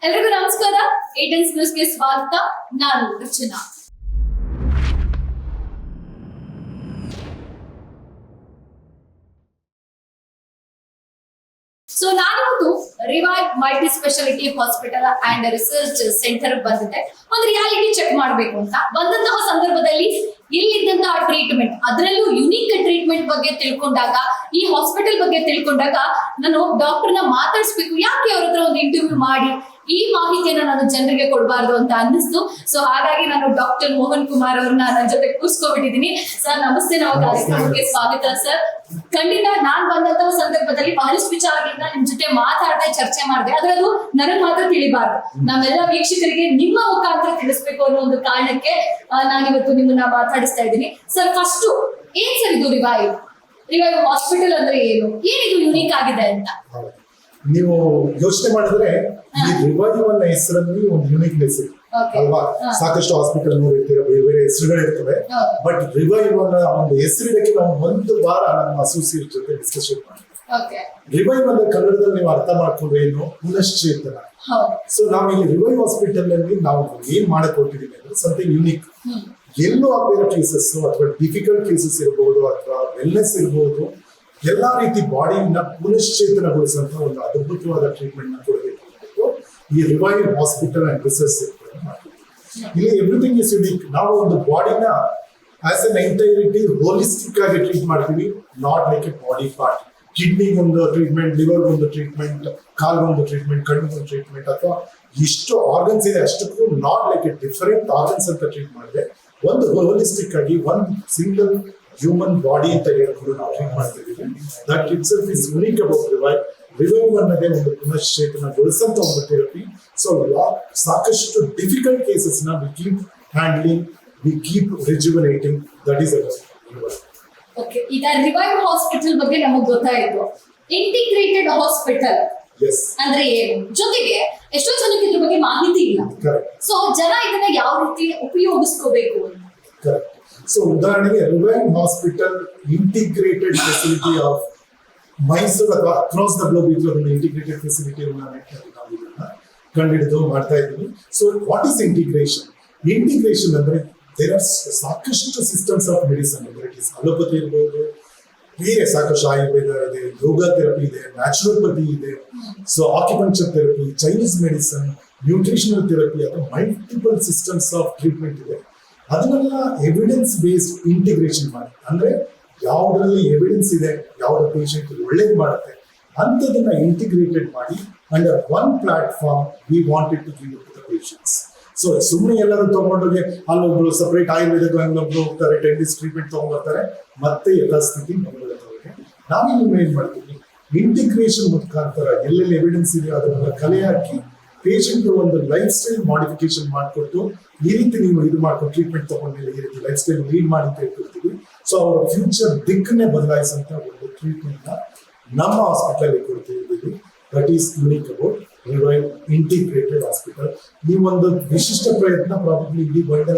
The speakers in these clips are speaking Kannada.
ಎಲ್ರಿಗೂ ನಮಸ್ಕಾರ. ಏಟೆನ್ಸ್ ನ್ಯೂಸ್ಗೆ ಸ್ವಾಗತ. ನಾನು ರಚನಾ. ಸೊ ನಾನಿವತ್ತು revive multi speciality hospital and research centre ಬಂದಿದ್ದೆ. ಒಂದು ರಿಯಾಲಿಟಿ ಚೆಕ್ ಮಾಡಬೇಕು ಅಂತ ಬಂದಂತಹ ಸಂದರ್ಭದಲ್ಲಿ ಇಲ್ಲಿದ್ದಂತಹ ಟ್ರೀಟ್ಮೆಂಟ್, ಅದರಲ್ಲೂ ಯುನಿಕ್ ಟ್ರೀಟ್ಮೆಂಟ್ ಬಗ್ಗೆ ತಿಳ್ಕೊಂಡಾಗ, ಈ ಹಾಸ್ಪಿಟಲ್ ಬಗ್ಗೆ ತಿಳ್ಕೊಂಡಾಗ ನಾನು ಡಾಕ್ಟರ್ನ ಮಾತಾಡಿಸ್ಬೇಕು, ಯಾಕೆ ಅವ್ರ ಹತ್ರ ಒಂದು ಇಂಟರ್ವ್ಯೂ ಮಾಡಿ ಈ ಮಾಹಿತಿಯನ್ನು ನಾನು ಜನರಿಗೆ ಕೊಡಬಾರ್ದು ಅಂತ ಅನ್ನಿಸ್ತು. ಸೊ ಹಾಗಾಗಿ ನಾನು ಡಾಕ್ಟರ್ ಮೋಹನ್ ಕುಮಾರ್ ಅವ್ರನ್ನ ನನ್ನ ಜೊತೆ ಕೂರಿಸ್ಕೊಬಿಟ್ಟಿದ್ದೀನಿ. ಸರ್ ನಮಸ್ತೆ, ನಾವು ಕಾರ್ಯಕ್ರಮಕ್ಕೆ ಸ್ವಾಗತ ಸರ್. ಖಂಡಿತ ನಾನ್ ಬಂದಂತಹ ಸಂದರ್ಭದಲ್ಲಿ ಬಹಳಷ್ಟು ವಿಚಾರಗಳನ್ನ ನಿಮ್ ಜೊತೆ ಮಾತಾಡದೆ ಚರ್ಚೆ ಮಾಡಿದೆ, ಅದರಲ್ಲೂ ನನಗ್ ಮಾತ್ರ ತಿಳಿಬಾರ್ದು, ನಮ್ಮೆಲ್ಲ ವೀಕ್ಷಕರಿಗೆ ನಿಮ್ಮ ಮುಖಾಂತರ ತಿಳಿಸ್ಬೇಕು ಅನ್ನೋ ಒಂದು ಕಾರಣಕ್ಕೆ ನಾನಿವತ್ತು ನಿಮ್ಮನ್ನ ಮಾತಾಡಿಸ್ತಾ ಇದ್ದೀನಿ. ಸರ್ ಫಸ್ಟ್ ಏನ್ ಸರ್ ಇದು ರಿವೈವ್ ಹಾಸ್ಪಿಟಲ್ ಅಂದ್ರೆ ಏನು, ಏನಿದು ಯುನೀಕ್ ಆಗಿದೆ ಅಂತ? ನೀವು ಯೋಚನೆ ಮಾಡಿದ್ರೆ ಈ ರಿವೈವ್ ಅನ್ನೋ ಹೆಸರಲ್ಲಿ ಒಂದು ಯುನಿಕ್ನೆಸ್ ಇದೆ ಅಲ್ವಾ? ಸಾಕಷ್ಟು ಹಾಸ್ಪಿಟಲ್ ನೋಡಿರ್ತೀರ, ಬೇರೆ ಬೇರೆ ಹೆಸರುಗಳಿರ್ತವೆ. ಬಟ್ ರಿವೈವ್ ಅನ್ನೋ ಒಂದು ಹೆಸರಿಡಕ್ಕೆ ನಾವು ಒಂದು ವಾರ ನಮ್ಮ ಅಸೋಸಿಯೇಟ್ ಜೊತೆ ಡಿಸ್ಕಷನ್ ಮಾಡಿದ್ವಿ. ರಿವೈವ್ ಅಂದ್ರೆ ಕನ್ನಡದಲ್ಲಿ ನೀವು ಅರ್ಥ ಮಾಡ್ಕೊಂಡ್ರೆ ಏನು, ಪುನಶ್ಚೇತನ. ಸೊ ನಾವು ಇಲ್ಲಿ ರಿವೈವ್ ಹಾಸ್ಪಿಟಲ್ ಅಲ್ಲಿ ನಾವು ಏನ್ ಮಾಡಕ್ ಹೊರಟಿದೀವಿ ಅಂದ್ರೆ ಸಮಥಿಂಗ್ ಯುನಿಕ್. ಎಲ್ಲೂ ಆಗದಿರೋ ಕೇಸಸ್ ಅಥವಾ ಡಿಫಿಕಲ್ಟ್ ಕೇಸಸ್ ಇರ್ಬೋದು ಅಥವಾ ವೆಲ್ನೆಸ್ ಇರ್ಬೋದು, ಎಲ್ಲಾ ರೀತಿ ಬಾಡಿನ ಪುನಶ್ಚೇತನಗೊಳಿಸುವಂತ ಒಂದು ಅದ್ಭುತವಾದ ಟ್ರೀಟ್ಮೆಂಟ್ ನ ಕೊಡಬೇಕು ಈ revive hospital and research centre ಮಾಡ್ತೀವಿ. ಇಲ್ಲಿ ಎವ್ರಿಥಿಂಗ್ ಇಸ್ ಯುನಿಕ್. ನಾವು ಒಂದು ಬಾಡಿನ ಆಸ್ ಎನ್ ಎಂಟೈರಿಟಿ ಹೋಲಿಸ್ಟಿಕ್ ಆಗಿ ಟ್ರೀಟ್ ಮಾಡ್ತೀವಿ, not like A body part. Kidney ಒಂದು ಟ್ರೀಟ್ಮೆಂಟ್, ಲಿವರ್ ಒಂದು ಟ್ರೀಟ್ಮೆಂಟ್, ಕಾಲ್ ಒಂದು ಟ್ರೀಟ್ಮೆಂಟ್, ಕಣ್ಣು ಒಂದು ಟ್ರೀಟ್ಮೆಂಟ್, ಅಥವಾ ಇಷ್ಟು ಆರ್ಗನ್ಸ್ ಇದೆ ಅಷ್ಟಕ್ಕೂ not like A different organs ಅಂತ ಟ್ರೀಟ್ ಮಾಡಿದೆ. ಒಂದು ಹೋಲಿಸ್ಟಿಕ್ ಆಗಿ ಒಂದು ಸಿಂಗಲ್ ಹ್ಯೂಮನ್ ಬಾಡಿ ಅಂತ ಹೇಳ್ಕೊಂಡು ನಾವು ಟ್ರೀಟ್ ಮಾಡ್ತಿದ್ದೀವಿ. That itself is unique about Revive. Revive ಅನ್ನೋದೇ ಒಂದು ಪುನಶ್ಚೇತನಗೊಳಿಸಂತ ಒಂದು ಥೆರಪಿ. ಸೊ ಸಾಕಷ್ಟು ಡಿಫಿಕಲ್ಟ್ ಕೇಸಸ್ ನ we keep handling, we keep rejuvenating. That is Revive. Okay, ಈಗ ರಿವೈವ್ ಹಾಸ್ಪಿಟಲ್ ಬಗ್ಗೆ ನಮಗೆ ಗೊತ್ತಾಯಿತು. ಇಂಟಿಗ್ರೇಟೆಡ್ ಹಾಸ್ಪಿಟಲ್ ಅಂದ್ರೆ ಏನು, ಜೊತೆಗೆ ಎಷ್ಟೋ ಜನಕ್ಕೆ ಇದ್ರ ಬಗ್ಗೆ ಮಾಹಿತಿ ಇಲ್ಲ. ಸೊ ಜನ ಇದನ್ನ ಯಾವ ರೀತಿ ಉಪಯೋಗಿಸ್ಕೋಬೇಕು ಅಂತ? ಕರೆಕ್ಟ್. ಸೊ ಉದಾಹರಣೆಗೆ revive hospital integrated facility of Mysuru ಅಥವಾ ಅಕ್ರಾಸ್ ದ ಗ್ಲೋಬ್ ಇದ್ರೂ ಒಂದು ಇಂಟಿಗ್ರೇಟೆಡ್ ಫೆಸಿಲಿಟಿಯನ್ನ ನಾವು ಇದನ್ನ ಕಂಡುಹಿಡಿದು ಮಾಡ್ತಾ ಇದ್ದೀವಿ. So what is integration? Integration ಅಂದ್ರೆ ದೇರ್ ಆರ್ ಸಾಕಷ್ಟು systems of medicine, it is allopathy ಇರ್ಬೋದು, ಬೇರೆ ಸಾಕಷ್ಟು ಆಯುರ್ವೇದ ಇದೆ, ಯೋಗ ಥೆರಪಿ ಇದೆ, ನ್ಯಾಚುರೋಪತಿ ಇದೆ, so acupuncture therapy, Chinese medicine, nutritional therapy, ಅಥವಾ ಮಲ್ಟಿಪಲ್ ಸಿಸ್ಟಮ್ಸ್ ಆಫ್ ಟ್ರೀಟ್ಮೆಂಟ್ ಇದೆ. ಅದನ್ನೆಲ್ಲ ಎವಿಡೆನ್ಸ್ ಬೇಸ್ಡ್ ಇಂಟಿಗ್ರೇಷನ್ ಮಾಡಿ, ಅಂದ್ರೆ ಯಾವುದ್ರಲ್ಲಿ ಎವಿಡೆನ್ಸ್ ಇದೆ, ಯಾವ್ದು ಪೇಷಂಟ್ ಒಳ್ಳೇದು ಮಾಡುತ್ತೆ ಅಂಥದನ್ನ ಇಂಟಿಗ್ರೇಟೆಡ್ ಮಾಡಿ under one platform we wanted to give to the patients. So ಸುಮ್ಮನೆ ಎಲ್ಲರೂ ತಗೊಂಡೋಗಿ ಅಲ್ಲೊಬ್ರು ಸಪರೇಟ್ ಆಯುರ್ವೇದಕ್ಕೆ ಅಲ್ಲೊಬ್ರು ಹೋಗ್ತಾರೆ, 10 days ಟ್ರೀಟ್ಮೆಂಟ್ ತಗೊಂಡ್ಬರ್ತಾರೆ, ಮತ್ತೆ ಯಥಾಸ್ಥಿತಿ ಬಂದ್ಬಿಡುತ್ತೆ. ನಾವೇನು ಏನ್ ಮಾಡ್ತೀವಿ, ಇಂಟಿಗ್ರೇಷನ್ ಮುಖಾಂತರ ಎಲ್ಲೆಲ್ಲಿ ಎವಿಡೆನ್ಸ್ ಇದೆ ಅದನ್ನ ಕಲೆ ಹಾಕಿ ಪೇಷಂಟ್ ಒಂದು ಲೈಫ್ ಸ್ಟೈಲ್ ಮಾಡಿಫಿಕೇಶನ್ ಮಾಡಿಕೊಟ್ಟು, ಈ ರೀತಿ ನೀವು ಇದು ಮಾಡ್ಕೊಂಡು ಟ್ರೀಟ್ಮೆಂಟ್ ತಗೊಂಡ್ಮೇಲೆ ಈ ರೀತಿ ಲೈಫ್ ಸ್ಟೈಲ್ ಲೀಡ್ ಮಾಡಿ ತಿಳ್ಕೊಳ್ತೀವಿ. ಸೊ ಅವರ ಫ್ಯೂಚರ್ ದಿಕ್ಕನ್ನೇ ಬದಲಾಯಿಸಂತ ಒಂದು ಟ್ರೀಟ್ಮೆಂಟ್ ನ ನಮ್ಮ ಹಾಸ್ಪಿಟಲ್ ಕೊಡ್ತಿದ್ದೀವಿ. That is unique about Revive integrated hospital. ಈ ಒಂದು ವಿಶಿಷ್ಟ ಪ್ರಯತ್ನ ಪ್ರಾಬಬ್ಲಿ ಇಡೀ ವರ್ಲ್ಡ್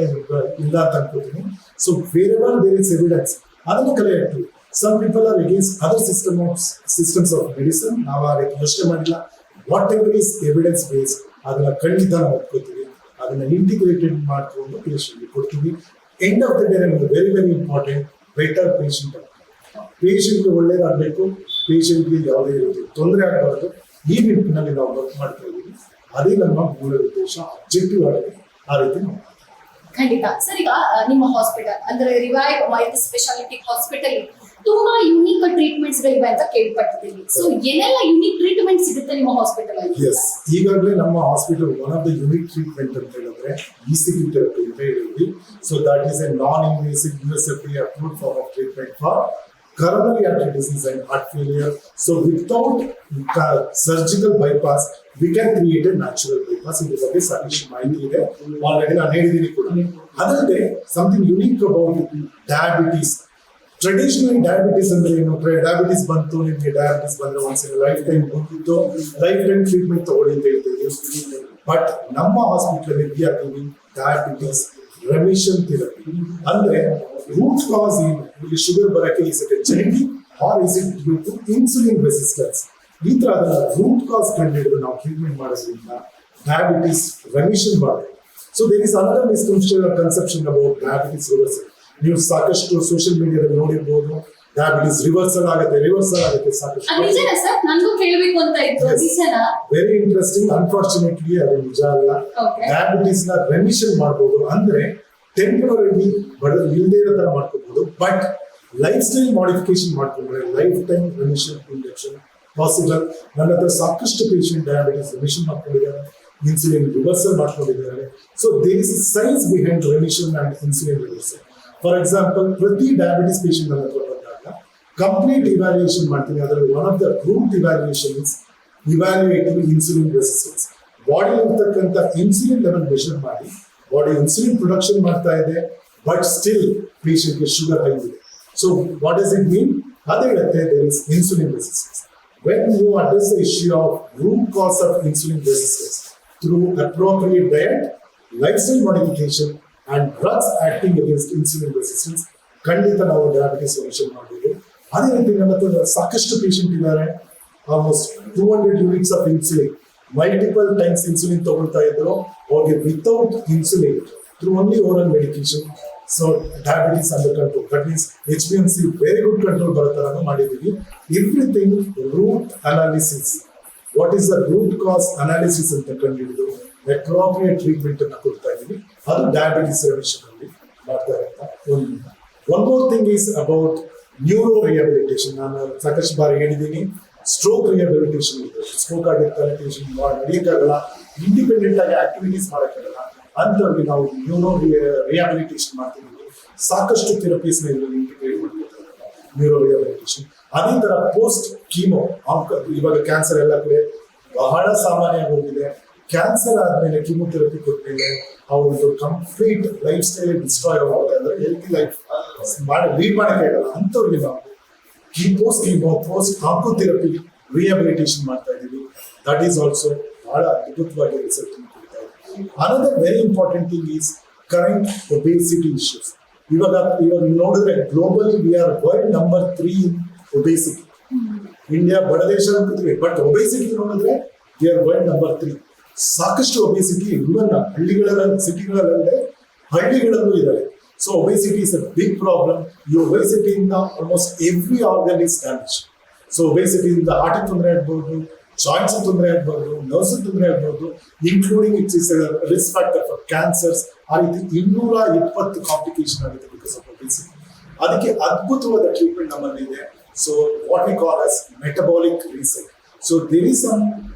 ಇಲ್ಲ ಅಂತ ಅನ್ಕೋತೀನಿ. So wherever there is evidence ಅದನ್ನು ಕಲೆ ಹಾಕ್ತೀವಿ. Some people are against other systems of medicine. ನಾವು ಆ ರೀತಿ ಯೋಚನೆ ಮಾಡಿಲ್ಲ. Whatever is evidence base ಅದನ್ನ ಖಂಡಿತ ನಾವು ಒಪ್ಕೋತೀವಿ. ಅದನ್ನ ಇಂಟಿಗ್ರೇಟೆಡ್ ಮಾಡ್ಕೊಂಡು ಪೇಷಂಟ್ಗೆ ಕೊಡ್ತೀವಿ. ಎಂಡ್ ಆಫ್ ದ ಡೇ ನಮಗೆ very very important better patient. ಪೇಷಂಟ್ಗೆ ಒಳ್ಳೇದಾಗಬೇಕು, ಪೇಷಂಟ್ಗೆ ಯಾವುದೇ ರೀತಿ ತೊಂದರೆ ಆಗಬಾರ್ದು, ಈ ನಿಟ್ಟಿನಲ್ಲಿ ನಾವು ವರ್ಕ್ ಮಾಡ್ತಾ ಇದ್ದೀವಿ. ಅದೇ ನಮ್ಮ ಮೂಲ ಉದ್ದೇಶ, ಅಬ್ಜೆಕ್ಟಿವ್ ಆಗಿದೆ. ಆ ರೀತಿ ನಾವು ಖಂಡಿತ ಸರ್. ಈಗ ನಿಮ್ಮ ಹಾಸ್ಪಿಟಲ್ ಅಂದ್ರೆ ರಿವೈವ್ ಮಲ್ಟಿ ಸ್ಪೆಷಾಲಿಟಿ ಹಾಸ್ಪಿಟಲ್ ತುಂಬಾ ಯುನಿಕ್ ಟ್ರೀಟ್ಮೆಂಟ್ಸ್ ಗಳಿವೆ ಅಂತ ಕೇಳ್ಪಟ್ಟಿದ್ದೀವಿ. ಸೊ ಏನೆಲ್ಲ ಯುನಿಕ್ ಟ್ರೀಟ್ಮೆಂಟ್ ಸಿಗುತ್ತೆ ನಿಮ್ಮ ಹಾಸ್ಪಿಟಲ್ ಅಲ್ಲಿ? ಎಸ್, ಈಗಾಗಲೇ ನಮ್ಮ hospital one of the unique treatment ಅಂತ ಹೇಳಿದ್ರೆ ಇಸಿಜಿ ಥೆರಪಿ ಅಂತ ಹೇಳಿದ್ವಿ. So that is A non invasive USFDA approved form of treatment for coronary artery disease and heart failure. So without surgical bypass we can create a natural bypass. ಇದ್ರ ಬಗ್ಗೆ ಸಾಕಷ್ಟು ಮಾಹಿತಿ ಇದೆ, ಆಲ್ರೆಡಿ ನಾನು ಹೇಳಿದ್ದೀನಿ ಕೂಡ. ಅದಲ್ಲದೆ something unique about diabetes. Traditional diabetes ಅಂದ್ರೆ ಏನು? ಡಯಾಬಿಟೀಸ್ ಬಂತು, ನಿಮಗೆ ಡಯಾಬಿಟೀಸ್ ಬಂದ್ರೆ ಒಂದ್ಸಲ ಲೈಫ್ ಟೈಮ್ ಬಂದಿತ್ತು, ಲೈಫ್ ಟೈಮ್ ಟ್ರೀಟ್ಮೆಂಟ್ ತಗೊಳ್ಳಿ ಅಂತ ಹೇಳ್ತೀವಿ. ಬಟ್ ನಮ್ಮ hospital we are giving diabetes remission therapy. ಅಂದ್ರೆ ರೂಟ್ ಕಾಸ್ ಏನು, ಇಲ್ಲಿ ಶುಗರ್ ಬರಕ್ಕೆ is it genetic or is it due to insulin resistance? ಈ ತರ ಅದನ್ನ ರೂಟ್ ಕಾಸ್ ಕಂಡು ಹಿಡಿದು ನಾವು ಟ್ರೀಟ್ಮೆಂಟ್ ಮಾಡೋದ್ರಿಂದ ಡಯಾಬಿಟಿಸ್ ರೆಮಿಷನ್ ಮಾಡಬೇಕು. So there is another misconception about diabetes reversal. ನೀವು ಸಾಕಷ್ಟು ಸೋಷಿಯಲ್ ಮೀಡಿಯಾದಲ್ಲಿ ನೋಡಿರ್ಬೋದು, ಡಯಾಬಿಟಿಸ್ ರಿವರ್ಸಲ್ ಆಗುತ್ತೆ ಸಾಕಷ್ಟು. ನಿಜನಾ ಸರ್? ನನಗೂ ಕೇಳಬೇಕು ಅಂತ ಇತ್ತು. ನಿಜನಾ? Very interesting. ಅನ್ಫಾರ್ಚುನೇಟ್ಲಿ ಅದು ನಿಜ ಅಲ್ಲ. ಡಯಾಬಿಟಿಸ್ ನ ರೆಮಿಷನ್ ಮಾಡಬಹುದು, ಅಂದ್ರೆ ಟೆಂಪರರಿ ಇಲ್ಲದೆ ಇರೋ ತರ ಮಾಡ್ಕೋಬಹುದು. ಬಟ್ ಲೈಫ್ ಸ್ಟೈಲ್ ಮಾಡಿಫಿಕೇಶನ್ ಮಾಡ್ಕೊಂಡ್ರೆ lifetime remission injection possible. ನನ್ನ ಹತ್ರ ಸಾಕಷ್ಟು ಪೇಷಂಟ್ ಡಯಾಬಿಟಿಸ್ ರೆಮಿಷನ್ ಮಾಡ್ಕೊಂಡಿದ್ದಾರೆ, ಇನ್ಸುಲಿನ್ ರಿವರ್ಸಲ್ ಮಾಡ್ಕೊಂಡಿದ್ದಾರೆ. So there is science behind remission and insulin reversal. For example, ಪ್ರತಿ ಡಯಾಬಿಟಿಸ್ ಪೇಷಂಟ್ ನನ್ನ ಹತ್ರ ಬಂದಾಗ ಕಂಪ್ಲೀಟ್ ಇವ್ಯಾಲ್ಯೂಯೇಷನ್ ಮಾಡ್ತೀನಿ. ಅದರಲ್ಲಿ one of the root evaluation is evaluating insulin resistance. Body ಇರ್ತಕ್ಕಂಥ ಇನ್ಸುಲಿನ್ ಲೆವೆಲ್ ಮೆಷರ್ ಮಾಡಿ, ಬಾಡಿ ಇನ್ಸುಲಿನ್ ಪ್ರೊಡಕ್ಷನ್ ಮಾಡ್ತಾ ಇದೆ, ಬಟ್ ಸ್ಟಿಲ್ ಪೇಷಂಟ್ಗೆ ಶುಗರ್ ಹೈ ಇದೆ. So what does it mean? ಅದೇ ಹೇಳುತ್ತೆ there is insulin resistance. When you address the issue of root cause of insulin resistance through appropriate diet, lifestyle modification, and drugs acting against insulin resistance, ಖಂಡಿತ ನಾವು ಡಯಾಬಿಟಿಸ್ ರೆಮಿಷನ್ ಮಾಡಬಹುದು. ಅದೇ ರೀತಿ ನನ್ನ ಹತ್ರ ಸಾಕಷ್ಟು ಪೇಷಂಟ್ ಇದ್ದಾರೆ, almost 200 units of insulin, multiple times insulin ತಗೊಳ್ತಾ ಇದ್ರು. ಅವ್ರಿಗೆ without insulin through only oral medication, so diabetes under control. That means HbA1c very good control ಬರೋ ತರ ಮಾಡಿದ್ದೀವಿ. Everything root analysis, what is the root cause analysis ಅಂತ ಕಂಡುಹಿಡಿದು ಅಪ್ರೋಪ್ರಿಯೇಟ್ ಟ್ರೀಟ್ಮೆಂಟ್ ಅನ್ನು ಕೊಡ್ತಾ ಇದ್ದೀವಿ. ಅದು ಡಯಾಬಿಟಿಸ್ ರೆಮಿಷನ್ ಅಲ್ಲಿ ಮಾಡ್ತಾ ಇರುವಂತ one more thing is about neuro rehabilitation. ನಾನು ಸಾಕಷ್ಟು ಬಾರಿ ಹೇಳಿದ್ದೀನಿ, ಸ್ಟ್ರೋಕ್ ರಿಹ್ಯಾಬಿಲಿಟೇಷನ್ ಇದೆ. ಸ್ಟ್ರೋಕ್ ಆಗಿರ್ತಾರೆ ಪೇಷಂಟ್ ನಡೆಯಕ್ಕಾಗಲ್ಲ, ಇಂಡಿಪೆಂಡೆಂಟ್ ಆಗಿ ಆಕ್ಟಿವಿಟೀಸ್ ಮಾಡೋಕ್ಕಾಗಲ್ಲ, ಅಂತವ್ರಿಗೆ ನಾವು ನ್ಯೂರೋ ರಿಹ್ಯಾಬಿಲಿಟೇಷನ್ ಮಾಡ್ತೀವಿ. ಸಾಕಷ್ಟು ಥೆರಪೀಸ್ ಇದರಲ್ಲಿ ಇಂಟಿಗ್ರೇಟ್ ಮಾಡ್ಕೊಳ್ತಾರೆ ನ್ಯೂರೋ ರಿಹ್ಯಾಬಿಲಿಟೇಷನ್. ಅದೇ ತರ ಪೋಸ್ಟ್ ಕೀಮೋ, ಇವಾಗ ಕ್ಯಾನ್ಸರ್ ಎಲ್ಲ ಕಡೆ ಬಹಳ ಸಾಮಾನ್ಯ ಹೋಗಿದೆ. ಕ್ಯಾನ್ಸರ್ ಆದ್ಮೇಲೆ ಕೀಮೋಥೆರಪಿ ಕೊಟ್ಮೇಲೆ ಅವ್ರದ್ದು ಕಂಪ್ಲೀಟ್ ಲೈಫ್ ಸ್ಟೈಲ್ ಡಿಸ್ಟ್ರಾಯ್ ಆಗುತ್ತೆ, ಅಂದ್ರೆ ಹೆಲ್ತಿ ಲೈಫ್ ಲೀಡ್ ಮಾಡಕ್ಕೆ ಆಗಲ್ಲ. ಅಂತವ್ರಿಗೆ ನಾವು ಪೋಸ್ಟ್ ಕೀಮೋ, ಪೋಸ್ಟ್ ಆಂಕೋಥೆರಪಿ ರಿಹ್ಯಾಬಿಲಿಟೇಷನ್ ಮಾಡ್ತಾ ಇದೀವಿ. ದಟ್ ಈಸ್ ಆಲ್ಸೋ ಬಹಳ ಅದ್ಭುತವಾಗಿ ರಿಸಲ್ಟ್ ಕೊಡ್ತಾ ಇದೆ. Another very important thing is current obesity issues. ಇವಾಗ ನೋಡಿದ್ರೆ globally we are world number 3 in obesity. India ಬಡ ದೇಶ ಅಂತಿದ್ವಿ, ಬಟ್ ಒಬೇಸಿಟಿ ನೋಡಿದ್ರೆ ವಿ ಆರ್ ವರ್ಲ್ಡ್ ನಂಬರ್ 3. ಸಾಕಷ್ಟು ಒಬೇಸಿಟಿ ಇವನ್ ಹಳ್ಳಿಗಳಲ್ಲಿ, ಸಿಟಿಗಳಲ್ಲೇ ಹಳ್ಳಿಗಳಲ್ಲೂ ಇದ್ದಾರೆ. So obesity is a big problem. ಈ ಒಬೇಸಿಟಿಯಿಂದ almost every organ is damage. So ಒಬೇಸಿಟಿಯಿಂದ ಹಾರ್ಟ್ ತೊಂದರೆ ಆಗ್ಬೋದು, ಜಾಯಿಂಟ್ಸ್ ತೊಂದರೆ ಆಗ್ಬೋದು, ನರ್ವ್ಸ್ ತೊಂದರೆ ಆಗ್ಬೋದು, including it's is risk factor for cancers. ಆ ರೀತಿ 220 ಕಾಂಪ್ಲಿಕೇಶನ್ ಆಗುತ್ತೆ ಬಿಕಾಸ್ ಆಫ್ ಒಬೇಸಿಟಿ. ಅದಕ್ಕೆ ಅದ್ಭುತವಾದ ಟ್ರೀಟ್ಮೆಂಟ್ ನಮ್ಮಲ್ಲಿ ಇದೆ. So what we call as metabolic reset. So there is some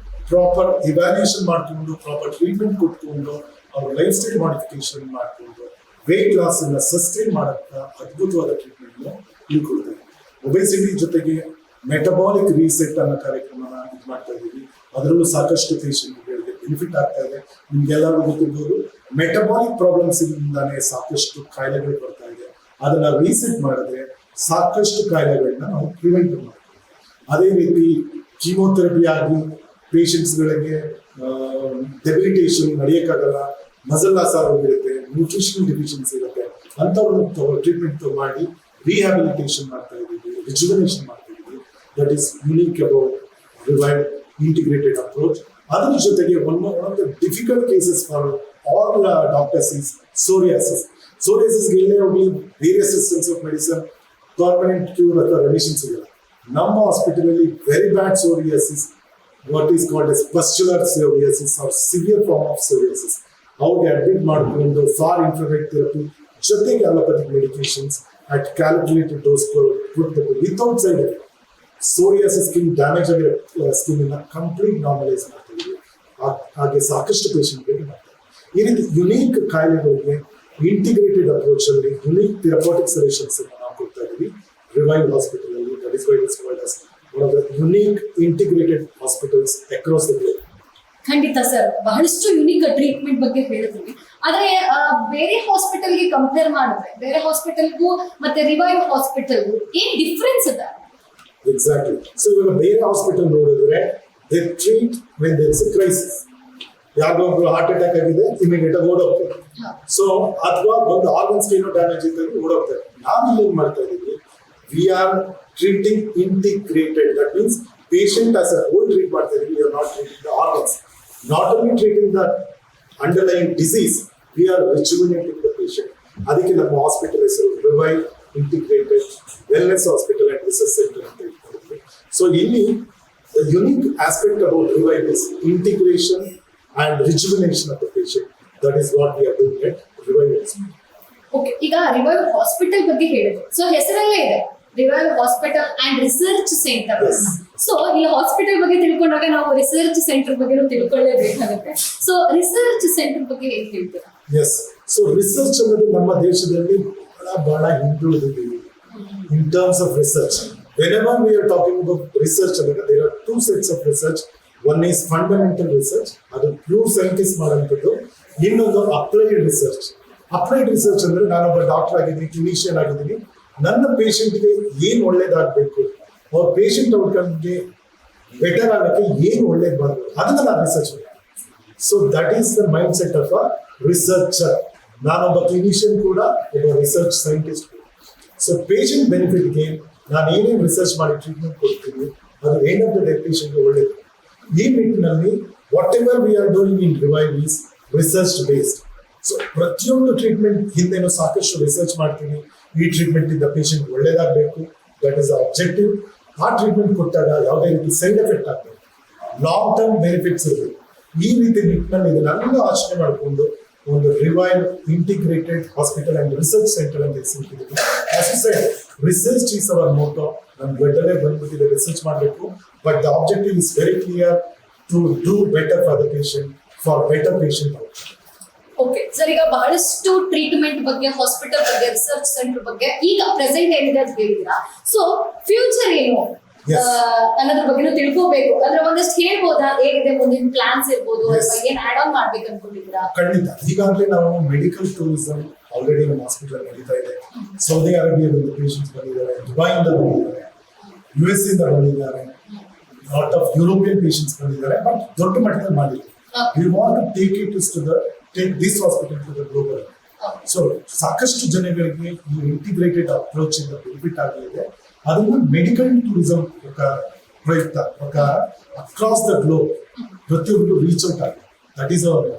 proper evaluation ಮಾಡಿಕೊಂಡು, ಪ್ರಾಪರ್ ಟ್ರೀಟ್ಮೆಂಟ್ ಕೊಟ್ಕೊಂಡು, ಅವ್ರ ಲೈಫ್ ಸ್ಟೈಲ್ ಮಾಡಿಫಿಕೇಶನ್ ಮಾಡಿಕೊಂಡು ವೇಟ್ ಲಾಸ್ ಅನ್ನ ಸಸ್ಟೈನ್ ಮಾಡಕ್ಕ ಅದ್ಭುತವಾದ ಟ್ರೀಟ್ಮೆಂಟ್ ಕೊಡ್ತಾರೆ. ಒಬೇಸಿಟಿ ಜೊತೆಗೆ ಮೆಟಬಾಲಿಕ್ ರೀಸೆಟ್ ಅನ್ನೋ ಕಾರ್ಯಕ್ರಮನ ಇದು ಮಾಡ್ತಾ ಇದ್ದೀವಿ. ಅದರಲ್ಲೂ ಸಾಕಷ್ಟು ಪೇಷಂಟ್ಗಳಿಗೆ ಬೆನಿಫಿಟ್ ಆಗ್ತಾ ಇದೆ. ನಿಮ್ಗೆಲ್ಲರಿಗೂ ಗೊತ್ತಿರ್ಬೋದು, ಮೆಟಬಾಲಿಕ್ ಪ್ರಾಬ್ಲಮ್ಸ್ ಇಂದಾನೆ ಸಾಕಷ್ಟು ಕಾಯಿಲೆಗಳು ಬರ್ತಾ ಇದೆ. ಅದನ್ನ ರೀಸೆಟ್ ಮಾಡಿದ್ರೆ ಸಾಕಷ್ಟು ಕಾಯಿಲೆಗಳನ್ನ ನಾವು ಪ್ರಿವೆಂಟ್ ಮಾಡ್ತೀವಿ. ಅದೇ ರೀತಿ ಕೀಮೋಥೆರಪಿ ಆಗಿ ಪೇಷಂಟ್ಸ್ಗಳಿಗೆ ಡೆಬಿಲಿಟೇಷನ್, ನಡೆಯಕ್ಕಾಗಲ್ಲ, ಮಸಲ್ ಲಾಸ್ ಆಗೋಗಿರುತ್ತೆ, ನ್ಯೂಟ್ರಿಷನಲ್ ಡೆಫಿಷಿಯನ್ಸಿ ಇರುತ್ತೆ, ಅಂಥವ್ರನ್ನ ಟ್ರೀಟ್ಮೆಂಟ್ ಮಾಡಿ ರಿಹ್ಯಾಬಿಲಿಟೇಷನ್ ಮಾಡ್ತಾ ಇದ್ದೀವಿ, ರಿಜುವನೇಷನ್ ಮಾಡ್ತಾ ಇದ್ದೀವಿ. That is unique about Revive integrated approach. ಅದರ ಜೊತೆಗೆ one of the difficult cases for all doctors is psoriasis. ಸೋರಿಯಾಸಿಸ್ಗೆ ಎಲ್ಲೇ ಹೋಗಿ various systems of medicine permanent cure ಅಥವಾ ರೆಮಿಷನ್ ಸಿಗಲ್ಲ. ನಮ್ಮ ಹಾಸ್ಪಿಟಲ್ ಅಲ್ಲಿ very bad psoriasis, what is called as pustular psoriasis or severe form of psoriasis, ಅವ್ರಿಗೆ ಅಡ್ಮಿಟ್ ಮಾಡಿಕೊಂಡು ಫಾರ್ ಇನ್ಫ್ರಾರೆಡ್ ಥೆರಪಿ ಜೊತೆಗೆ allopathic medications at calculated dose ಕೊಡ್ಬೇಕು without side effect. Psoriasis skin damage ಆಗಿರೋ ಸ್ಕಿನ್ ಅನ್ನ ಕಂಪ್ಲೀಟ್ ನಾರ್ಮಲೈಸ್ ಮಾಡ್ತೀವಿ. ಹಾಗೆ ಸಾಕಷ್ಟು ಪೇಷಂಟ್ಗಳಿಗೆ ಮಾಡ್ತಾರೆ. ಈ ರೀತಿ ಯುನೀಕ್ ಕಾಯಿಲೆಗಳಿಗೆ ಇಂಟಿಗ್ರೇಟೆಡ್ ಅಪ್ರೋಚ್ ಅಲ್ಲಿ ಯುನೀಕ್ ಥೆರಪೋಟಿಕ್ ಸೊಲ್ಯೂಷನ್ಸ್ ನಾವು ಕೊಡ್ತಾ ಇದ್ದೀವಿ ರಿವೈವ್ ಹಾಸ್ಪಿಟಲ್ ಅಲ್ಲಿ. That is why it's called as one of the unique integrated hospitals across the globe. ಖಂಡಿತ ಸರ್, ಬಹಳಷ್ಟು ಯುನಿಕ್ ಟ್ರೀಟ್ಮೆಂಟ್ ಬಗ್ಗೆ ಹೇಳಿದ್ವಿ. ಆದ್ರೆ ಬೇರೆ ಹಾಸ್ಪಿಟಲ್ಗೆ ಕಂಪೇರ್ ಮಾಡಿದ್ರೆ ಬೇರೆ ಹಾಸ್ಪಿಟಲ್ಗೂ ಮತ್ತೆ ರಿವೈವ್ ಹಾಸ್ಪಿಟಲ್ಗೂ ಏನ್ ಡಿಫ್ರೆನ್ಸ್ ಇದೆ? ಎಕ್ಸಾಕ್ಟ್ಲಿ. ಸೊ ಇವಾಗ ಬೇರೆ ಹಾಸ್ಪಿಟಲ್ ನೋಡಿದ್ರೆ they treat when there is a crisis. ಯಾರಿಗೊಬ್ರು ಹಾರ್ಟ್ ಅಟ್ಯಾಕ್ ಆಗಿದೆ, ಇಮಿಡಿಯೇಟ್ ಆಗಿ ಓಡೋಗ್ತಾರೆ. ಸೊ ಅಥವಾ ಒಂದು ಆರ್ಗನ್ಸ್ ಏನೋ ಡ್ಯಾಮೇಜ್ ಇದ್ದಾಗ ಓಡೋಗ್ತಾರೆ. ನಾವಿಲ್ಲಿ ಏನ್ ಮಾಡ್ತಾ ಇದೀವಿ, we are treating integrated. That means patient as a whole treat ಮಾಡ್ತಾ ಇದೀವಿ. We are not treating the organs. Not only treating the underlying disease, we are rejuvenating the patient. ಅದಕ್ಕೆ ನಮ್ಮ ಹಾಸ್ಪಿಟಲ್ ಹೆಸರು revive integrated wellness hospital and research centre ಅಂತ ಹೇಳ್ತಾರೆ. ಸೊ ಇಲ್ಲಿ the unique aspect about Revive is integration and rejuvenation of the patient. That is what we are doing at Revive Hospital. Okay, ಈಗ ರಿವೈವ್ ಹಾಸ್ಪಿಟಲ್ ಬಗ್ಗೆ ಹೇಳಿದ್ರು. ಸೊ ಹೆಸರಲ್ಲೇ ಇದೆ revive hospital and research centre. Yes. So ಇಲ್ಲಿ ಹಾಸ್ಪಿಟಲ್ ಬಗ್ಗೆ ತಿಳ್ಕೊಂಡಾಗ ನಾವು ರಿಸರ್ಚ್ ಸೆಂಟರ್ ಬಗ್ಗೆ ತಿಳ್ಕೊಳ್ಳೇಬೇಕಾಗುತ್ತೆ. ಸೊ ರಿಸರ್ಚ್ ಸೆಂಟರ್ ಬಗ್ಗೆ ಹೇಗೆ ಹೇಳ್ತೀರಾ? Yes. So research ಅನ್ನೋದು ನಮ್ಮ ದೇಶದಲ್ಲಿ ಬಹಳ ಹಿಂದುಳಿದಿದ್ದೀವಿ in terms of research. Whenever we are talking about research, there are two sets of research. One is fundamental research, ಅದು ಪ್ಯೂರ್ ಸೈಂಟಿಸ್ಟ್ ಮಾಡುವಂಥದ್ದು. ಇನ್ನೊಂದು ಅಪ್ಲೈಡ್ ರಿಸರ್ಚ್. ಅಪ್ಲೈಡ್ ರಿಸರ್ಚ್ ಅಂದ್ರೆ ನಾನೊಬ್ಬ ಡಾಕ್ಟರ್ ಆಗಿದ್ದೀನಿ, ಕ್ಲಿನಿಷಿಯನ್ ಆಗಿದ್ದೀನಿ, ನನ್ನ ಪೇಷಂಟ್ಗೆ ಏನು ಒಳ್ಳೇದಾಗಬೇಕು, ಅವ್ರ ಪೇಷಂಟ್ ಔಟ್ಕಮ್ಗೆ ಬೆಟರ್ ಆಗೋಕ್ಕೆ ಏನು ಒಳ್ಳೇದು ಮಾಡಬೇಕು, ಅದನ್ನ ನಾನು ರಿಸರ್ಚ್ ಮಾಡ್ತೀನಿ. So that is the mind set of a researcher. ನಾನೊಬ್ಬ ಕ್ಲಿನಿಷಿಯನ್ ಕೂಡ, ಒಬ್ಬ ರಿಸರ್ಚ್ ಸೈಂಟಿಸ್ಟ್ ಕೂಡ. ಸೊ ಪೇಷಂಟ್ ಬೆನಿಫಿಟ್ಗೆ ನಾನು ಏನೇನು ರಿಸರ್ಚ್ ಮಾಡಿ ಟ್ರೀಟ್ಮೆಂಟ್ ಕೊಡ್ತೀನಿ, ಅದು ಎಂಡ್ ಆಫ್ ದ ಡೇ ಪೇಷಂಟ್ಗೆ ಒಳ್ಳೇದು. ಈ ನಿಟ್ಟಿನಲ್ಲಿ whatever we are doing in Revive is research based. So ಪ್ರತಿಯೊಂದು ಟ್ರೀಟ್ಮೆಂಟ್ ಹಿಂದೆನೂ ಸಾಕಷ್ಟು ರಿಸರ್ಚ್ ಮಾಡ್ತೀನಿ. ಈ ಟ್ರೀಟ್ಮೆಂಟ್ ಇಂದ ಪೇಷಂಟ್ ಒಳ್ಳೇದಾಗಬೇಕು, ದಟ್ ಇಸ್ ಅಬ್ಜೆಕ್ಟಿವ್. ಆ ಟ್ರೀಟ್ಮೆಂಟ್ ಕೊಟ್ಟಾಗ ಯಾವುದೇ ರೀತಿ ಸೈಡ್ ಎಫೆಕ್ಟ್ ಆಗಬೇಕು, ಲಾಂಗ್ ಟರ್ಮ್ ಬೆನಿಫಿಟ್ಸ್ ಇರಬೇಕು. ಈ ರೀತಿ ನಿಟ್ಟಿನಲ್ಲಿ ಇದನ್ನೆಲ್ಲ ಆಚರಣೆ ಮಾಡಿಕೊಂಡು ಒಂದು Revive integrated hospital and research centre ಅಂತ ಹೆಸರಿಟ್ಟಿದ್ದೀವಿ. As you said, research is our motto. ನಮ್ಮ ಬ್ಲಡ್ಡಲ್ಲೇ ಬಂದ್ಬಿಟ್ಟಿದೆ ರಿಸರ್ಚ್ ಮಾಡಬೇಕು, but the objective is very clear, to do better for the patient, for better patient out. Okay sir, ಈಗ ಬಹಳಷ್ಟು ಟ್ರೀಟ್ಮೆಂಟ್ ಬಗ್ಗೆ, ಹಾಸ್ಪಿಟಲ್ ಬಗ್ಗೆ, ರಿಸರ್ಚ್ ಸೆಂಟರ್ ಬಗ್ಗೆ ಈಗ ಪ್ರೆಸೆಂಟ್ ಏನಿದೆ ಅಂತ ಹೇಳಿದಿರಾ. ಸೊ ಫ್ಯೂಚರ್ ಏನು ಅನ್ನೋದ್ರ ಬಗ್ಗೆ ತಿಳ್ಕೋಬೇಕು ಅಂದ್ರೆ ಒಂದಷ್ಟು ಹೇಳ್ಬೋದಾ? ಹೇಗಿದೆ ಮುಂದಿನ ಪ್ಲಾನ್ಸ್ ಇರ್ಬೋದು, ಅಥವಾ ಏನ್ ಆಡ್ ಆನ್ ಮಾಡ್ಬೇಕು ಅನ್ಕೊಂಡಿದ್ದೀರಾ? ಖಂಡಿತ. ಈಗಾಗಲೇ ನಾವು ಮೆಡಿಕಲ್ ಟೂರಿಸಂ ಆಲ್ರೆಡಿ ನಮ್ಮ ಹಾಸ್ಪಿಟಲ್ ನಡೀತಾ ಇದೆ. ಸೌದಿ ಅರೇಬಿಯಾದಿಂದ ಪೇಷಂಟ್ಸ್ ಬಂದಿದ್ದಾರೆ, ದುಬೈಯಿಂದ ಬಂದಿದ್ದಾರೆ, US ಇಂದ ಬಂದಿದ್ದಾರೆ, ಲಾಟ್ ಆಫ್ ಯುರೋಪಿಯನ್ ಪೇಷಂಟ್ಸ್ ಬಂದಿದ್ದಾರೆ, ಬಟ್ ದೊಡ್ಡ ಮಟ್ಟದಲ್ಲಿ ಮಾಡಿಲ್ಲ. We want to take this hospital to the global. So ಸಾಕಷ್ಟು ಜನಗಳಿಗೆ ಈ ಇಂಟಿಗ್ರೇಟೆಡ್ ಅಪ್ರೋಚ್ ಇಂದ ಬೆನಿಫಿಟ್ ಆಗಲಿದೆ. ಅದನ್ನು ಮೆಡಿಕಲ್ ಟೂರಿಸಂ ಪ್ರಯುಕ್ತ ಪ್ರಕಾರ ಅಕ್ರಾಸ್ ದ ಗ್ಲೋಬ್ ಪ್ರತಿಯೊಬ್ಬರು ರೀಚ್ ಔಟ್ ಆಗಿದೆ. That is our.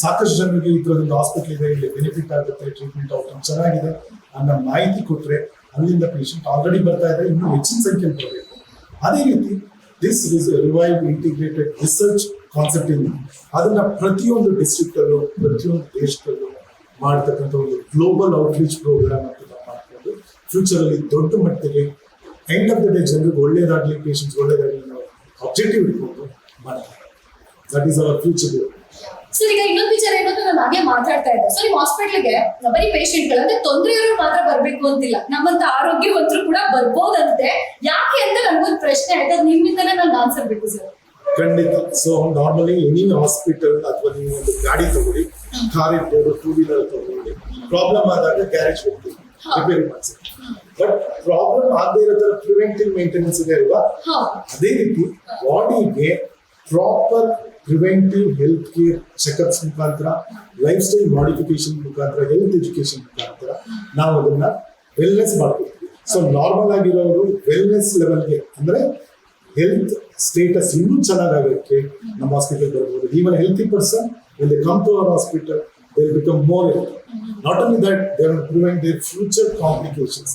ಸಾಕಷ್ಟು ಜನರಿಗೆ ಇದರೊಂದು ಹಾಸ್ಪಿಟಲ್ ಇದೆ, ಇಲ್ಲಿ ಬೆನಿಫಿಟ್ ಆಗುತ್ತೆ, ಟ್ರೀಟ್ಮೆಂಟ್ ಔಟ್ಕಮ್ ಚೆನ್ನಾಗಿದೆ ಅನ್ನೋ ಮಾಹಿತಿ ಕೊಟ್ಟರೆ ಅಲ್ಲಿಂದ ಪೇಷಂಟ್ ಆಲ್ರೆಡಿ ಬರ್ತಾ ಇದೆ, ಇನ್ನೂ ಹೆಚ್ಚಿನ ಸಂಖ್ಯೆಯಲ್ಲಿ ಬರಬೇಕು. ಅದೇ ರೀತಿ this revive integrated research concept ಇಂದ ಅದನ್ನ ಪ್ರತಿಯೊಂದು ಡಿಸ್ಟ್ರಿಕ್ಟ್ ಅಲ್ಲೂ, ಪ್ರತಿಯೊಂದು ದೇಶದಲ್ಲೂ ಮಾಡತಕ್ಕಂಥ ಒಂದು ಗ್ಲೋಬಲ್ ಔಟ್ರೀಚ್ ಪ್ರೋಗ್ರಾಮ್ ಅಂತ ಮಾಡ್ಕೊಂಡು ಫ್ಯೂಚರ್ ಅಲ್ಲಿ ದೊಡ್ಡ ಮಟ್ಟಿಗೆ ಎಂಡ್ ಆಫ್ ದ ಡೇ ಜನರಿಗೆ ಒಳ್ಳೇದಾಗ್ಲಿ, ಪೇಷಂಟ್ಸ್ ಒಳ್ಳೇದಾಗ್ಲಿ ಅನ್ನೋ ಆಬ್ಜೆಕ್ಟಿವ್ ಇಟ್ಕೊಂಡು ಮಾಡ್ತಾರೆ. That is our future. Sir, ಈಗ ಇನ್ನೊಂದು ವಿಚಾರ ಏನಂತ ನಾನು ಹಾಗೆ ಮಾತಾಡ್ತಾ ಇದ್ದೆ. ಸೊ ನಿಮ್ಮ ಹಾಸ್ಪಿಟಲ್ಗೆ ಬರೀ ಪೇಷಂಟ್ಗಳು ಅಂದ್ರೆ ತೊಂದರೆಯವರು ಮಾತ್ರ ಬರ್ಬೇಕು ಅಂತಿಲ್ಲ, ನಮ್ಮಂತ ಆರೋಗ್ಯವಂತರು ಕೂಡ ಬರ್ಬೋದಂತೆ. ಯಾಕೆ ಅಂತ ನನ್ಗೊಂದು ಪ್ರಶ್ನೆ ಆಯ್ತು, ಅದು ನಿಮ್ಮಿಂದನೇ ನಾನು ಆನ್ಸರ್ ಬೇಕು ಸರ್. ಖಂಡಿತ. ಸೊ ನಾರ್ಮಲಿ ಎನಿ ಹಾಸ್ಪಿಟಲ್ ಅಥವಾ ನೀವು ಒಂದು ಗಾಡಿ ತಗೊಳ್ಳಿ, ಕಾರ್ ಇರ್ಬೋದು, ಟೂ ವೀಲರ್ ತಗೊಳ್ಳಿ, ಪ್ರಾಬ್ಲಮ್ ಆದಾಗ ಗ್ಯಾರೇಜ್ ಹೋಗ್ತೀವಿ, ರಿಪೇರಿ ಮಾಡಿಸಿ. ಬಟ್ ಪ್ರಾಬ್ಲಮ್ ಆಗದೆ ಇರೋ ತರ ಪ್ರಿವೆಂಟಿವ್ ಮೇಂಟೆನೆನ್ಸ್ ಇದೆ ಅಲ್ವಾ? ಅದೇ ರೀತಿ ಬಾಡಿಗೆ proper preventive health care checkups ಮುಖಾಂತರ, ಲೈಫ್ ಸ್ಟೈಲ್ ಮಾಡಿಫಿಕೇಶನ್ ಮುಖಾಂತರ, ಹೆಲ್ತ್ ಎಜುಕೇಶನ್ ಮುಖಾಂತರ ನಾವು ಅದನ್ನ ವೆಲ್ನೆಸ್ ಮಾಡ್ಕೊಳ್ತೀವಿ. ಸೊ ನಾರ್ಮಲ್ ಆಗಿರೋರು ವೆಲ್ನೆಸ್ ಲೆವೆಲ್ಗೆ ಅಂದ್ರೆ ಹೆಲ್ತ್ ಸ್ಟೇಟಸ್ ಇನ್ನೂ ಚೆನ್ನಾಗಾಗೋಕ್ಕೆ ನಮ್ಮ ಹಾಸ್ಪಿಟಲ್ ಬರ್ಬೋದು. Even healthy person when they come to our hospital, they will become more healthy. Not only that, they will prevent their future complications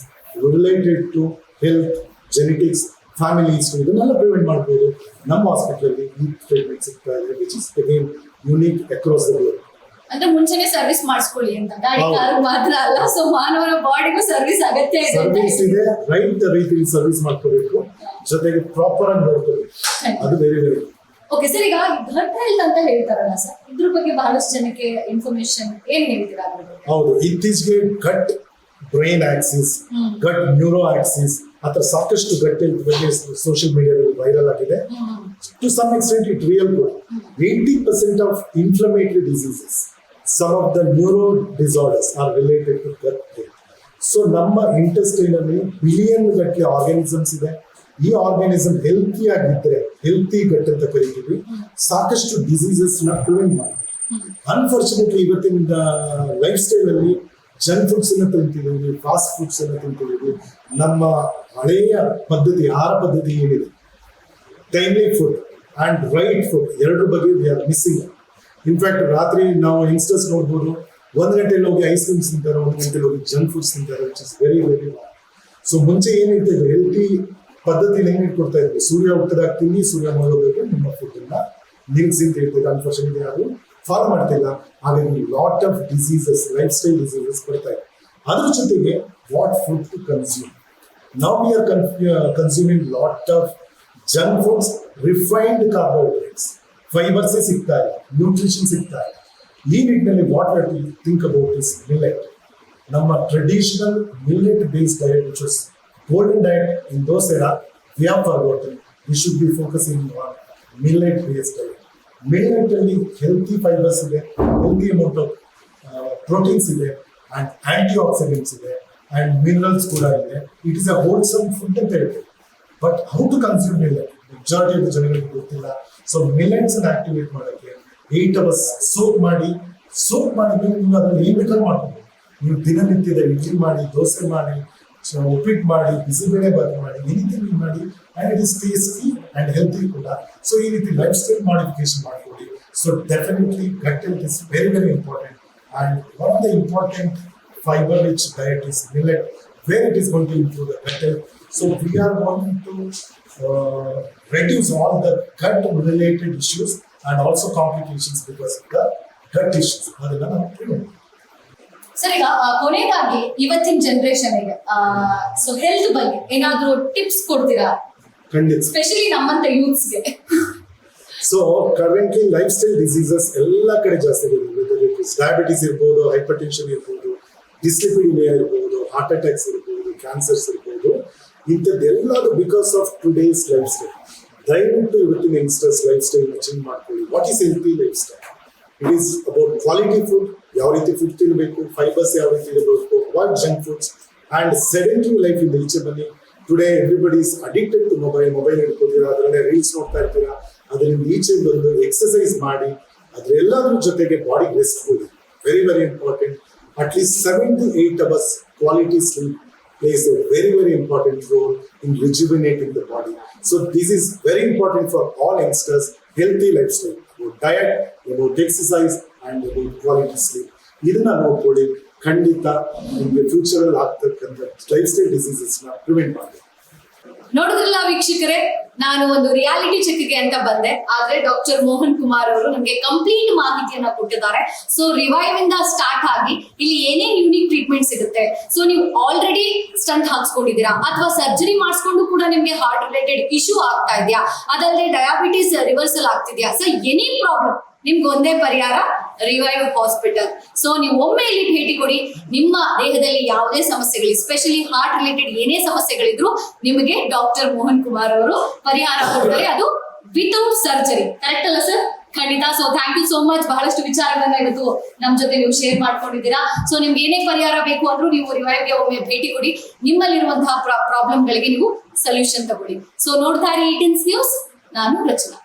related to health, genetics, family history. ಇದನ್ನೆಲ್ಲ ಪ್ರಿವೆಂಟ್ ಮಾಡ್ಬೋದು. ನಮ್ಮ ಹಾಸ್ಪಿಟಲಲ್ಲಿ ಈ ಟ್ರೀಟ್ಮೆಂಟ್ ಸಿಗ್ತಾ ಇದೆ, which is again unique across the globe. ಅಂದ್ರೆ ಮುಂಚೆನೆ ಸರ್ವಿಸ್ ಮಾಡಿಸ್ಕೊಳ್ಳಿ ಅಂತ, ಗಾಡಿ ಕಾರು ಮಾತ್ರ ಅಲ್ಲ, ಸೊ ಮಾನವರ ಬಾಡಿಗೂ ಸರ್ವಿಸ್ ಅಗತ್ಯ ಇದೆ. ಸರ್ವಿಸ್ ಇದೆ, ರೈಟ್ ರೀತಿಯಲ್ಲಿ ಸರ್ವಿಸ್ ಮಾಡ್ಕೋಬೇಕು, ಜೊತೆಗೆ ಪ್ರಾಪರ್ ಆಗಿ ನೋಡ್ಕೋಬೇಕು. ಅದು ವೆರಿ ವೆರಿ. ಓಕೆ ಸರ್, ಈಗ ಗಟ್ ಹೆಲ್ತ್ ಅಂತ ಹೇಳ್ತಾರಲ್ಲ ಸರ್, ಇದ್ರ ಬಗ್ಗೆ ಬಹಳಷ್ಟು ಜನಕ್ಕೆ ಇನ್ಫಾರ್ಮೇಶನ್ ಏನ್ ಹೇಳ್ತೀರಾ? ಹೌದು, ಇತ್ತೀಚೆಗೆ gut brain axis, gut neuro axis ಅಥವಾ ಸಾಕಷ್ಟು ಗಟ್ ಹೆಲ್ತ್ ಬಗ್ಗೆ ಸೋಷಿಯಲ್ ಮೀಡಿಯಾದಲ್ಲಿ ವೈರಲ್ ಆಗಿದೆ. To some extent it real good. 80% of inflammatory diseases, some of the neuro disorders are related to gut health. So ನಮ್ಮ ಇಂಟೆಸ್ಟೈನ್ ಅಲ್ಲಿ ಬಿಲಿಯನ್ ಗಟ್ಟಲೆ ಆರ್ಗಾನಿಸಮ್ಸ್ ಇದೆ. ಈ ಆರ್ಗಾನಿಸಮ್ ಹೆಲ್ತಿ ಆಗಿದ್ರೆ, ಹೆಲ್ತಿ ಗಟ್ ಅಂತ ಕರಿತೀವಿ, ಸಾಕಷ್ಟು ಡಿಸೀಸಸ್ ನ ಪ್ರಿವೆಂಟ್ ಮಾಡುತ್ತೆ. ಅನ್ಫಾರ್ಚುನೇಟ್ಲಿ ಇವತ್ತಿನ ಲೈಫ್ ಸ್ಟೈಲ್ ಅಲ್ಲಿ ಜಂಕ್ ಫುಡ್ಸ್ ಅನ್ನ ತಿಂತಿದ್ದೀವಿ, ಫಾಸ್ಟ್ ಫುಡ್ಸ್ ಅನ್ನ ತಿಂತಿದ್ದೀವಿ. ನಮ್ಮ ಹಳೆಯ ಪದ್ಧತಿ, ಆಹಾರ ಪದ್ಧತಿ ಏನಿದೆ, timely food and write food ಎರಡರ ಬಗ್ಗೆ ವಿ ಆರ್ ಮಿಸ್ಸಿಂಗ್. ಇನ್ಫ್ಯಾಕ್ಟ್ ರಾತ್ರಿ ನಾವು ಯಂಗ್ಸ್ಟರ್ಸ್ ನೋಡ್ಬೋದು 1 ಗಂಟೆಲಿ ಹೋಗಿ ಐಸ್ ಕ್ರೀಮ್ಸ್ ತಿಂತಾರೆ, 1 ಗಂಟೆಲಿ ಹೋಗಿ ಜಂಕ್ ಫುಡ್ಸ್ ತಿಂತಾರೆ, which is very very wrong. So ಮುಂಚೆ ಏನಿರ್ತದೆ ಹೆಲ್ತಿ ಪದ್ಧತಿಲಿ ಏನ್ ಇಟ್ಕೊಡ್ತಾ ಇದ್ವಿ, ಸೂರ್ಯ ಹುಟ್ಟದಾಗ ತಿನ್ನಿ, ಸೂರ್ಯ ಮುಳುಗಬೇಕು, ನಿಮ್ಮ ಫುಡ್ ಅನ್ನ ನಿಲ್ಸಿ ಅಂತ ಹೇಳ್ತಿದ್ದೆ. ಅನ್ಫಾರ್ಚುನೇಟ್ಲಿ ಅದು ಫಾಲೋ ಮಾಡ್ತಿಲ್ಲ. ಹಾಗಾಗಿ lot of diseases, lifestyle diseases ಬರ್ತಾ ಇದೆ. ಅದ್ರ ಜೊತೆಗೆ what food to consume. Now we are consuming lot of junk foods, refined carbohydrates, fibers ಸಿಗ್ತಾ ಇಲ್ಲ, ನ್ಯೂಟ್ರಿಷನ್ ಸಿಗ್ತಾ ಇಲ್ಲ. ಈ ನಿಟ್ಟಿನಲ್ಲಿ what we to think about is millet. ನಮ್ಮ traditional millet based diet which was golden diet in those era, we have forgotten. We should be focusing on millet based diet. Millet ಅಲ್ಲಿ ಹೆಲ್ತಿ ಫೈಬರ್ಸ್ ಇದೆ, ಹೆಲ್ತಿ ಅಮೌಂಟ್ ಆಫ್ ಪ್ರೋಟೀನ್ಸ್ ಇದೆ, ಅಂಡ್ ಆಂಟಿ ಆಕ್ಸಿಡೆಂಟ್ಸ್ ಇದೆ, and minerals ಕೂಡ ಇದೆ. It is a wholesome food ಅಂತ ಹೇಳ್ತೀವಿ. But how to consume millet? Majority of the ಜನಗಳಿಗೆ ಗೊತ್ತಿಲ್ಲ. So millets ಅನ್ನು ಆಕ್ಟಿವೇಟ್ ಮಾಡೋಕ್ಕೆ 8 hours ಸೋಪ್ ಮಾಡಿದ್ರೆ ನೀವು ಅದನ್ನು ಏನ್ ಬೇಕಾದ್ರೂ ಮಾಡ್ಬೋದು. ನೀವು ದಿನನಿತ್ಯದ ಇಡ್ಲಿ ಮಾಡಿ, ದೋಸೆ ಮಾಡಿ, ಉಪ್ಪಿಟ್ಟು ಮಾಡಿ, ಬಿಸಿಬೇಳೆ ಬಾತ್ ಮಾಡಿ, ಎನಿಥಿಂಗ್ ಮಾಡಿ, and it is tasty and healthy ಕೂಡ. So ಈ ರೀತಿ ಲೈಫ್ ಸ್ಟೈಲ್ ಮಾಡಿಫಿಕೇಶನ್ ಮಾಡ್ಕೊಳ್ಳಿ. So definitely gut health is very very important, and one of the important fiber-rich diet is millet, where it is going to improve the gut health. So we are going to reduce all the gut-related issues and also complications because of the gut issues. ಅದನ್ನ ನಾವು prevent. ಸರ್, ಈಗ ಕೊನೆಯದಾಗಿ ಇವತ್ತಿನ ಜನರೇಷನ್ಗೆ ಸೊ ಹೆಲ್ತ್ ಬಗ್ಗೆ ಏನಾದ್ರೂ ಟಿಪ್ಸ್ ಕೊಡ್ತೀರಾ? ಖಂಡಿತ. ಸ್ಪೆಷಲಿ ನಮ್ಮಂತ ಯೂತ್ಸ್ಗೆ. So currently lifestyle diseases ಎಲ್ಲ ಕಡೆ ಜಾಸ್ತಿ ಇದೆ. ಡಯಾಬಿಟಿಸ್ ಇರ್ಬೋದು, ಹೈಪರ್ ಟೆನ್ಷನ್ ಇರ್ಬೋದು, ಡಿಸ್ಲಿಪಿಡಿಮಿಯಾ ಇರ್ಬೋದು, ಹಾರ್ಟ್ ಅಟ್ಯಾಕ್ಸ್ ಇರ್ಬೋದು, ಕ್ಯಾನ್ಸರ್ಸ್ ಇರ್ಬೋದು. ಇಂಥದ್ದೆಲ್ಲದು because of today's lifestyle. ದಯವಿಟ್ಟು ಇವತ್ತಿನ ಯಂಗ್ಸ್ಟರ್ಸ್ ಲೈಫ್ ಸ್ಟೈಲ್ ಚೇಂಜ್ ಮಾಡ್ಕೊಳ್ಳಿ. What is healthy lifestyle? It is about quality food, ಯಾವ ರೀತಿ ಫುಡ್ ತಿನ್ನಬೇಕು, ಫೈಬರ್ಸ್ ಯಾವ ರೀತಿ ಇರಬೇಕು, avoid junk foods, and sedentary life ಇಂದ ಈಚೆ ಬನ್ನಿ. Today everybody is addicted to mobile ಇಟ್ಕೊತೀರಾ, ಅದರಲ್ಲೇ ರೀಲ್ಸ್ ನೋಡ್ತಾ ಇರ್ತೀರಾ. ಅದರಿಂದ ಈಚೆ ಬಂದು ಎಕ್ಸಸೈಸ್ ಮಾಡಿ, ಅದರೆಲ್ಲದ್ರ ಜೊತೆಗೆ ಬಾಡಿ ರೆಸ್ಟ್ ಕೊಡಿ. Very very important. At least 7 to 8 hours quality sleep plays a very very important role in rejuvenating the body. So this is very important for all youngsters. Healthy lifestyle, about diet, about exercise, and about quality sleep. ಇದನ್ನ ನೋಡ್ಕೊಳ್ಳಿ. ಖಂಡಿತ ನಿಮಗೆ ಫ್ಯೂಚರ್ ಅಲ್ಲಿ ಆಗ್ತಕ್ಕಂಥ ಲೈಫ್ ಸ್ಟೈಲ್ ಡಿಸೀಸಸ್ ನ ಪ್ರಿವೆಂಟ್ ಮಾಡಿ. ನೋಡಿದ್ರಲ್ಲ ವೀಕ್ಷಕರೇ, ನಾನು ಒಂದು ರಿಯಾಲಿಟಿ ಚೆಕ್ಗೆ ಅಂತ ಬಂದೆ, ಆದ್ರೆ ಡಾಕ್ಟರ್ ಮೋಹನ್ ಕುಮಾರ್ ಅವರು ನಮ್ಗೆ ಕಂಪ್ಲೀಟ್ ಮಾಹಿತಿಯನ್ನ ಕೊಟ್ಟಿದ್ದಾರೆ. ಸೊ ರಿವೈವ್ ಇಂದ ಸ್ಟಾರ್ಟ್ ಆಗಿ ಇಲ್ಲಿ ಏನೇನ್ ಯೂನಿಕ್ ಟ್ರೀಟ್ಮೆಂಟ್ ಸಿಗುತ್ತೆ. ಸೊ ನೀವು ಆಲ್ರೆಡಿ ಸ್ಟಂಟ್ ಹಾಕ್ಸ್ಕೊಂಡಿದ್ದೀರಾ ಅಥವಾ ಸರ್ಜರಿ ಮಾಡಿಸ್ಕೊಂಡು ಕೂಡ ನಿಮ್ಗೆ ಹಾರ್ಟ್ ರಿಲೇಟೆಡ್ ಇಶ್ಯೂ ಆಗ್ತಾ ಇದೆಯಾ, ಅದಲ್ಲದೆ ಡಯಾಬಿಟಿಸ್ ರಿವರ್ಸಲ್ ಆಗ್ತಿದ್ಯಾ, ಸೊ ಎನಿ ಪ್ರಾಬ್ಲಮ್ ನಿಮ್ಗೆ ಒಂದೇ ಪರಿಹಾರ, ರಿವೈವ್ ಹಾಸ್ಪಿಟಲ್. ಸೊ ನೀವು ಒಮ್ಮೆ ಇಲ್ಲಿ ಭೇಟಿ ಕೊಡಿ. ನಿಮ್ಮ ದೇಹದಲ್ಲಿ ಯಾವುದೇ ಸಮಸ್ಯೆಗಳು, ಎಸ್ಪೆಷಲಿ ಹಾರ್ಟ್ ರಿಲೇಟೆಡ್ ಏನೇ ಸಮಸ್ಯೆಗಳಿದ್ರು ನಿಮಗೆ ಡಾಕ್ಟರ್ ಮೋಹನ್ ಕುಮಾರ್ ಅವರು ಪರಿಹಾರ ಕೊಡ್ತಾರೆ, ಅದು ವಿತೌಟ್ ಸರ್ಜರಿ. ಕರೆಕ್ಟ್ ಅಲ್ಲ ಸರ್? ಖಂಡಿತ. So thank you so much. ಬಹಳಷ್ಟು ವಿಚಾರಗಳನ್ನ ಇವತ್ತು ನಮ್ ಜೊತೆ ನೀವು ಶೇರ್ ಮಾಡ್ಕೊಂಡಿದ್ದೀರಾ. ಸೊ ನಿಮ್ಗೆ ಏನೇ ಪರಿಹಾರ ಬೇಕು ಅಂದ್ರೂ ನೀವು ರಿವೈವ್ಗೆ ಒಮ್ಮೆ ಭೇಟಿ ಕೊಡಿ. ನಿಮ್ಮಲ್ಲಿರುವಂತಹ ಪ್ರಾಬ್ಲಮ್ಗಳಿಗೆ ನೀವು ಸೊಲ್ಯೂಷನ್ ತಗೊಳ್ಳಿ. ಸೊ ನೋಡ್ತಾ ಇರಿ 18 ನ್ಯೂಸ್. ನಾನು ರಚನಾ.